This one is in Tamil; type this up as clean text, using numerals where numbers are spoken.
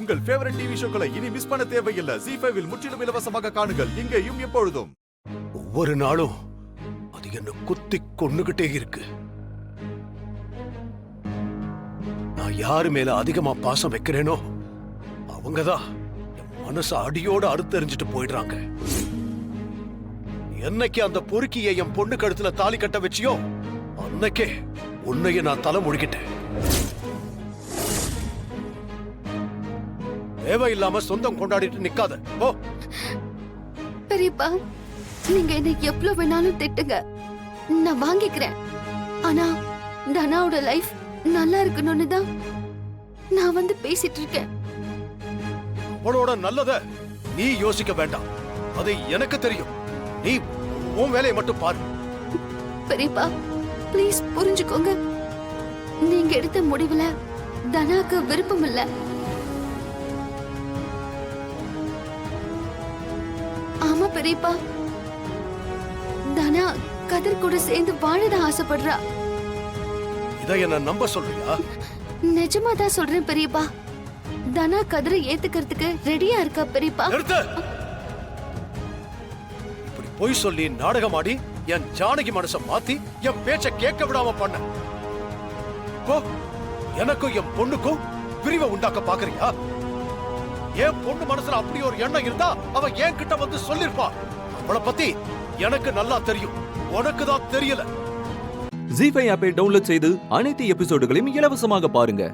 உங்கள் ஃபேவரட் டிவி ஷோக்களை இனி மிஸ் பண்ண தேவையில்லை. ஜீ5 இல் முற்றிலும் இலவசமாக காணுங்கள். இங்கேயும் எப்பொழுதும். ஒவ்வொரு நாளும் அது என்ன குத்தி கொன்னுகிட்டே இருக்கு. நான் யாரு மேல அதிகமா பாசம் வைக்கிறேனோ அவங்கதான் என் மனச அடியோட அறுத்தெறிஞ்சிட்டு போயிடுறாங்க. என்னைக்கு அந்த பொறுக்கியை என் பொண்ணு கழுத்துல தாலி கட்ட வச்சியோ அன்னைக்கே உன்னைய நான் தலை முழுகிட்டேன். தேவையில்லாம சொந்தம் கொண்டாடிட்டு நிக்காத. ஓ பெரியப்பா, நீங்க என்ன எவ்வளவு வேணாலும் திட்டுங்க, நான் வாங்கிக்கிறேன். ஆனா தனாவோட லைஃப் நல்லா இருக்கணும்னு தான் நான் வந்து பேசிட்டு இருக்கேன். அவளோட நல்லத நீ யோசிக்க வேண்டாம், அது எனக்கு தெரியும். நீ உன் வேலையை மட்டும் பாரு. பெரியப்பா ப்ளீஸ் புரிஞ்சுக்கோங்க. நீங்க எடுத்த முடிவுல தனாக்கு விருப்பம் இல்ல. ஆமா பெரியப்பா, தனா கதிர் கூட சேர்ந்து வாழதான் ஆசைப்படுறா. இதை என்ன நம்ப சொல்றியா? நிஜமா தான் சொல்றேன் பெரியப்பா. தனா கதிரை ஏத்துக்கிறதுக்கு ரெடியா இருக்கா பெரியப்பா. நிறுத்து. இப்படி பொய் சொல்லி நாடகமாடி என் ஜானகி மனச மாத்தி என் பேச்ச கேட்க விடாம பண்ண. எனக்கும் என் பொண்ணுக்கும் பிரிவை உண்டாக்க பாக்குறியா? என் பொண்ணு மனசுல அப்படி ஒரு எண்ணம் இருந்தா அவ என் கிட்ட வந்து சொல்லிருப்பா. அவளை பத்தி எனக்கு நல்லா தெரியும், உனக்கு தான் தெரியல. ஜீ5 ஆப்பை டவுன்லோட் செய்து அனைத்து எபிசோடுகளையும் இலவசமாக பாருங்க.